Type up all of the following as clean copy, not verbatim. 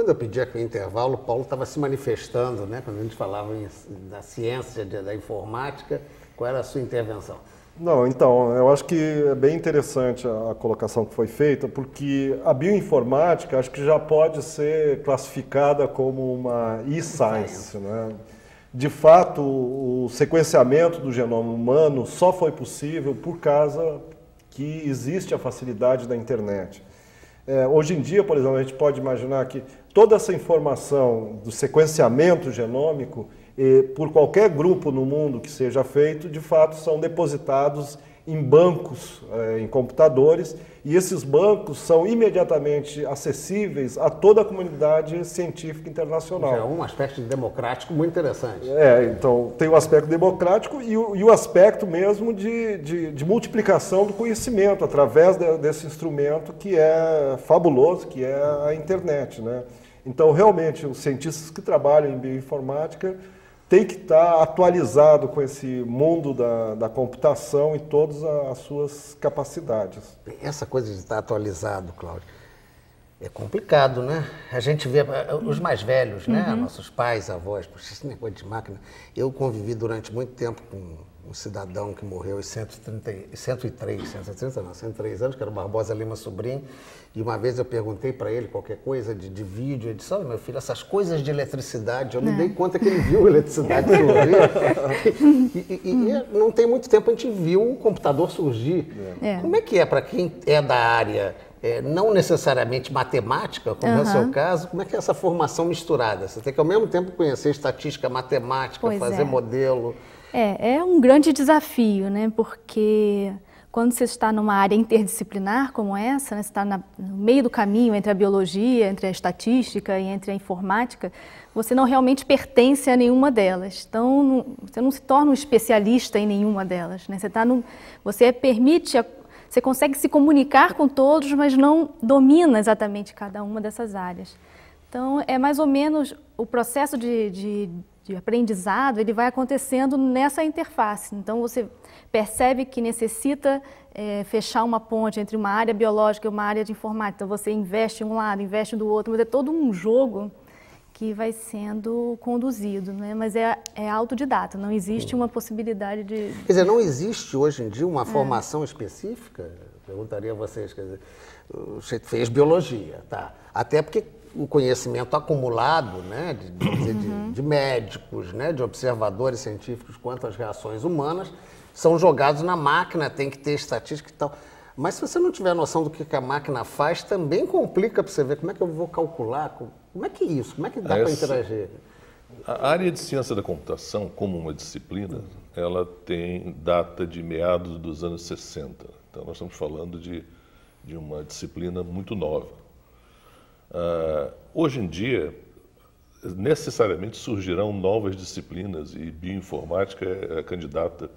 Quando eu pedi aqui o intervalo, o Paulo estava se manifestando, né? Quando a gente falava da ciência, da informática, qual era a sua intervenção? Não, então, eu acho que é bem interessante a colocação que foi feita, porque a bioinformática acho que já pode ser classificada como uma e-science, né? De fato, o sequenciamento do genoma humano só foi possível por causa que existe a facilidade da internet. Hoje em dia, por exemplo, a gente pode imaginar que toda essa informação do sequenciamento genômico, por qualquer grupo no mundo que seja feito, de fato são depositados em bancos, em computadores, e esses bancos são imediatamente acessíveis a toda a comunidade científica internacional. É um aspecto democrático muito interessante. Então tem o aspecto democrático e o aspecto mesmo de multiplicação do conhecimento através desse instrumento que é fabuloso, que é a internet, né? Então, realmente, os cientistas que trabalham em bioinformática têm que estar atualizados com esse mundo da computação e todas as suas capacidades. Essa coisa de estar atualizado, Cláudio, é complicado, né? A gente vê os mais velhos, né? Nossos pais, avós, puxa, esse negócio de máquina. Eu convivi durante muito tempo com um cidadão que morreu aos 103 anos, que era o Barbosa Lima Sobrinho, e uma vez eu perguntei para ele qualquer coisa de vídeo, ele disse, olha, meu filho, essas coisas de eletricidade, eu me dei conta que ele viu a eletricidade surgir, e não tem muito tempo a gente viu o computador surgir. Como é que é para quem é da área, não necessariamente matemática, como é o seu caso, como é que é essa formação misturada? Você tem que ao mesmo tempo conhecer estatística, matemática, fazer modelo. É um grande desafio, né? Porque quando você está numa área interdisciplinar como essa, né? Você está no meio do caminho entre a biologia, entre a estatística e entre a informática, você não realmente pertence a nenhuma delas. Então, você não se torna um especialista em nenhuma delas, né? Você consegue se comunicar com todos, mas não domina exatamente cada uma dessas áreas. Então, é mais ou menos o processo de aprendizado, ele vai acontecendo nessa interface. Então, você percebe que necessita fechar uma ponte entre uma área biológica e uma área de informática. Então, você investe em um lado, investe do outro, mas é todo um jogo que vai sendo conduzido, né? Mas é autodidata, não existe uma possibilidade de... Quer dizer, não existe hoje em dia uma formação específica? Perguntaria a vocês, quer dizer, você fez biologia, tá? Até porque o conhecimento acumulado, né, de médicos, né, de observadores científicos quanto às reações humanas, são jogados na máquina, tem que ter estatística e tal. Mas se você não tiver noção do que a máquina faz, também complica para você ver como é que eu vou calcular, como é que é isso, como é que dá para interagir? A área de ciência da computação, como uma disciplina, ela tem data de meados dos anos 60. Então, nós estamos falando de uma disciplina muito nova. Hoje em dia, necessariamente surgirão novas disciplinas e bioinformática é candidata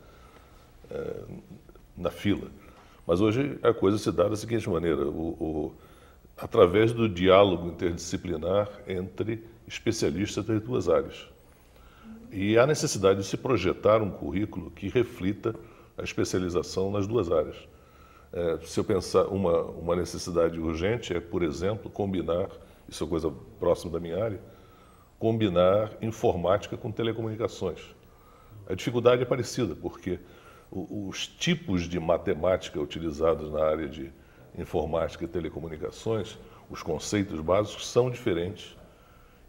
na fila. Mas hoje a coisa se dá da seguinte maneira, através do diálogo interdisciplinar entre especialistas das duas áreas. E há necessidade de se projetar um currículo que reflita a especialização nas duas áreas. Se eu pensar uma necessidade urgente é, por exemplo, combinar, isso é coisa próxima da minha área, combinar informática com telecomunicações. A dificuldade é parecida, porque os tipos de matemática utilizados na área de informática e telecomunicações, os conceitos básicos são diferentes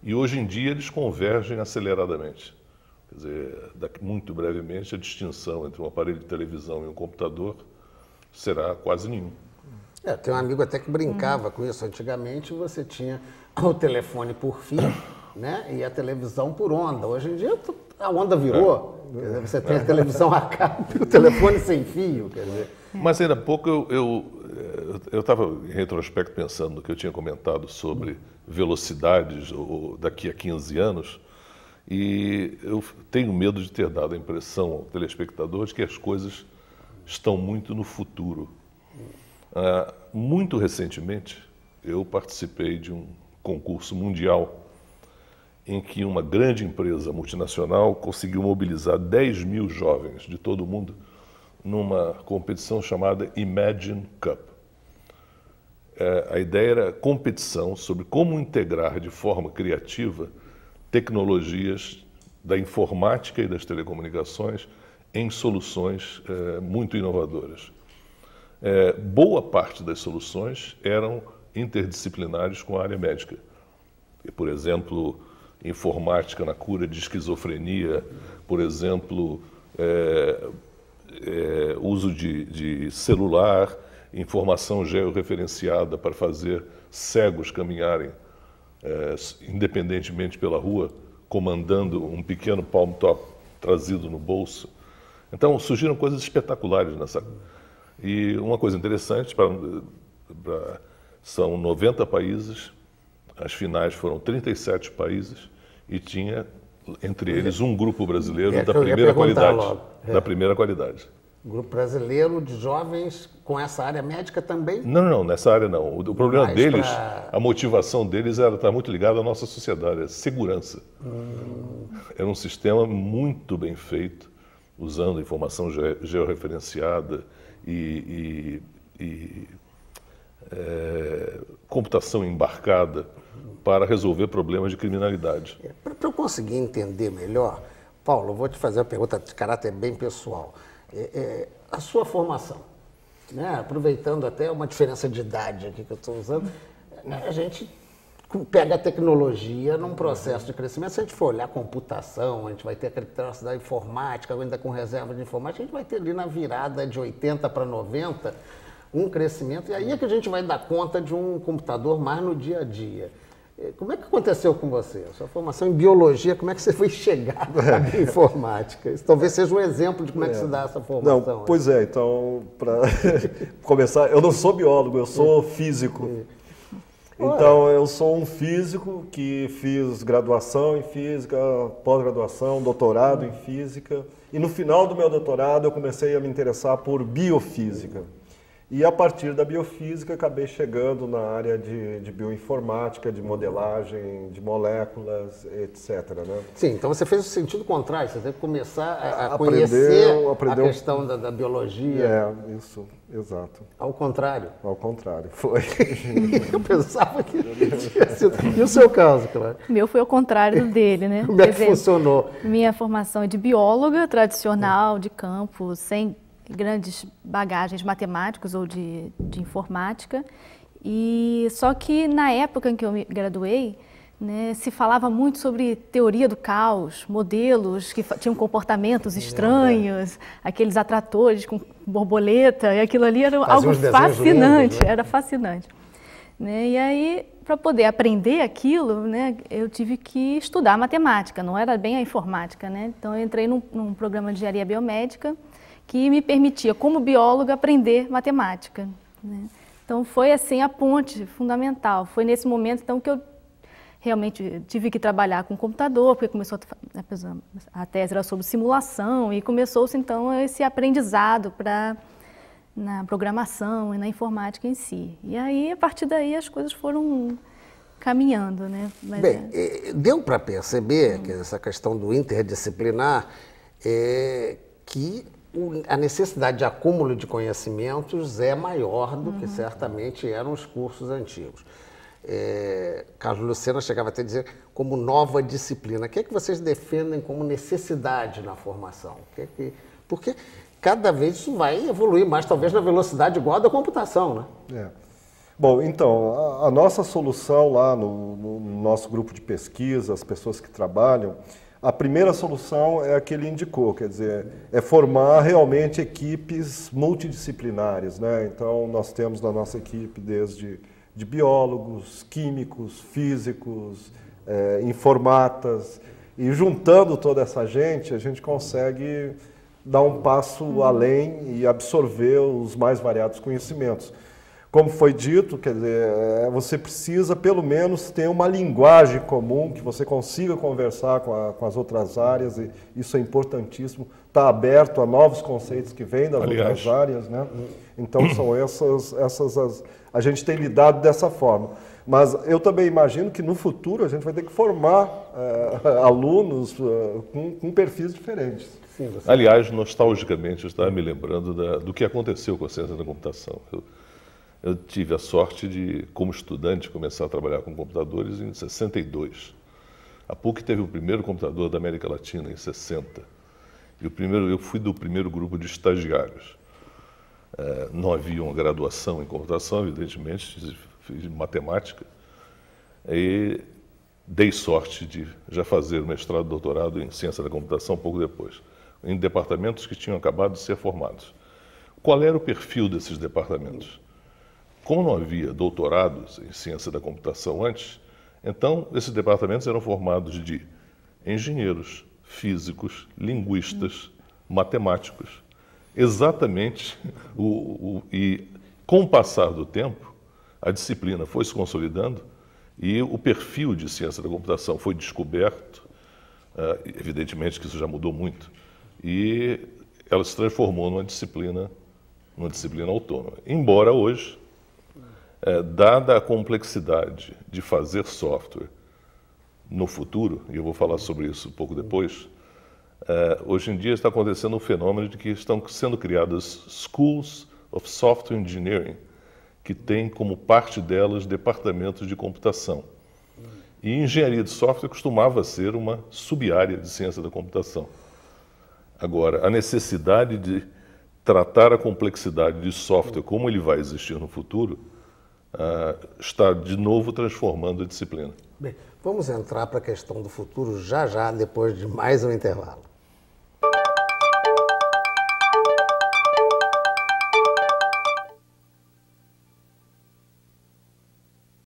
e hoje em dia eles convergem aceleradamente. Quer dizer, muito brevemente a distinção entre um aparelho de televisão e um computador será quase nenhum. Tem um amigo até que brincava com isso. Antigamente você tinha o telefone por fio, né, e a televisão por onda. Hoje em dia a onda virou. Quer dizer, você tem a televisão a cabo e o telefone sem fio. Quer dizer. Mas ainda há pouco eu estava em retrospecto pensando no que eu tinha comentado sobre velocidades daqui a 15 anos e eu tenho medo de ter dado a impressão ao telespectador de que as coisas estão muito no futuro. Muito recentemente, eu participei de um concurso mundial em que uma grande empresa multinacional conseguiu mobilizar 10 mil jovens de todo o mundo numa competição chamada Imagine Cup. a ideia era competição sobre como integrar de forma criativa tecnologias da informática e das telecomunicações em soluções muito inovadoras. Boa parte das soluções eram interdisciplinares com a área médica. Por exemplo, informática na cura de esquizofrenia, por exemplo, uso de celular, informação georreferenciada para fazer cegos caminharem independentemente pela rua, comandando um pequeno palm top trazido no bolso. Então, surgiram coisas espetaculares nessa. E uma coisa interessante, são 90 países, as finais foram 37 países e tinha, entre eles, um grupo brasileiro da primeira qualidade. Da primeira qualidade. Grupo brasileiro de jovens com essa área médica também? Não, nessa área não. O problema deles, a motivação deles era estar muito ligada à nossa sociedade, a segurança. Era um sistema muito bem feito, usando informação georreferenciada e computação embarcada para resolver problemas de criminalidade. Para eu conseguir entender melhor, Paulo, eu vou te fazer uma pergunta de caráter bem pessoal. A sua formação, né? Aproveitando até uma diferença de idade aqui que eu estou usando, a gente pega a tecnologia num processo de crescimento. Se a gente for olhar computação, a gente vai ter aquele troço da informática, ainda com reserva de informática, a gente vai ter ali na virada de 80 para 90 um crescimento, e aí é que a gente vai dar conta de um computador mais no dia a dia. Como é que aconteceu com você? A sua formação em biologia, como é que você foi chegar na informática? Isso talvez seja um exemplo de como é que se dá essa formação. Não, pois então, para começar, eu não sou biólogo, eu sou físico. Então, eu sou um físico que fiz graduação em física, pós-graduação, doutorado em física. E no final do meu doutorado, eu comecei a me interessar por biofísica. E a partir da biofísica, acabei chegando na área de bioinformática, de modelagem, de moléculas, etc. Né? Sim, então você fez o sentido contrário, você teve que começar a conhecer a questão da biologia. Isso, exato. Ao contrário? Ao contrário, foi. Eu pensava que tinha sido. E o seu caso, claro? O meu foi ao contrário do dele, né? Como é que funcionou? Minha formação é de bióloga tradicional, de campo, sem grandes bagagens matemáticas ou de informática. E só que na época em que eu me graduei, né, se falava muito sobre teoria do caos, modelos que tinham comportamentos estranhos, aqueles atratores com borboleta, e aquilo ali era algo fascinante, lindos, né? Era fascinante. Né? E aí, para poder aprender aquilo, né, eu tive que estudar matemática, não era bem a informática. Né? Então eu entrei num programa de engenharia biomédica, que me permitia, como bióloga, aprender matemática. Né? Então, foi assim a ponte fundamental. Foi nesse momento, então, que eu realmente tive que trabalhar com computador, porque começou a tese era sobre simulação, e começou-se, então, esse aprendizado na programação e na informática em si. E aí, a partir daí, as coisas foram caminhando. Né? Mas, bem, deu para perceber que essa questão do interdisciplinar que a necessidade de acúmulo de conhecimentos é maior do que certamente eram os cursos antigos. Carlos Lucena chegava até a dizer como nova disciplina. O que é que vocês defendem como necessidade na formação? Porque cada vez isso vai evoluir mais, talvez na velocidade igual à da computação, né? Bom, então, a nossa solução lá no nosso grupo de pesquisa, as pessoas que trabalham, a primeira solução é a que ele indicou, quer dizer, é formar realmente equipes multidisciplinares, né? Então, nós temos na nossa equipe desde de biólogos, químicos, físicos, informatas, e juntando toda essa gente, a gente consegue dar um passo além e absorver os mais variados conhecimentos. Como foi dito, quer dizer, você precisa pelo menos ter uma linguagem comum, que você consiga conversar com as outras áreas, e isso é importantíssimo, estar aberto a novos conceitos que vêm das outras áreas, né? Então são a gente tem lidado dessa forma. Mas eu também imagino que no futuro a gente vai ter que formar alunos com perfis diferentes. Sim, aliás, nostalgicamente, eu estava me lembrando do que aconteceu com a ciência da computação. Eu tive a sorte de, como estudante, começar a trabalhar com computadores em 62. A PUC teve o primeiro computador da América Latina em 60. E eu fui do primeiro grupo de estagiários. Não havia uma graduação em computação, evidentemente, fiz matemática. E dei sorte de já fazer mestrado e doutorado em ciência da computação pouco depois, em departamentos que tinham acabado de ser formados. Qual era o perfil desses departamentos? Como não havia doutorados em ciência da computação antes, então esses departamentos eram formados de engenheiros, físicos, linguistas, matemáticos. Exatamente, e com o passar do tempo, a disciplina foi se consolidando e o perfil de ciência da computação foi descoberto, evidentemente que isso já mudou muito, e ela se transformou numa disciplina autônoma. Embora hoje, dada a complexidade de fazer software no futuro, e eu vou falar sobre isso um pouco depois, hoje em dia está acontecendo um fenômeno de que estão sendo criadas Schools of Software Engineering, que tem como parte delas departamentos de computação. E engenharia de software costumava ser uma sub-área de ciência da computação. Agora, a necessidade de tratar a complexidade de software como ele vai existir no futuro está de novo transformando a disciplina. Bem, vamos entrar para a questão do futuro já, depois de mais um intervalo.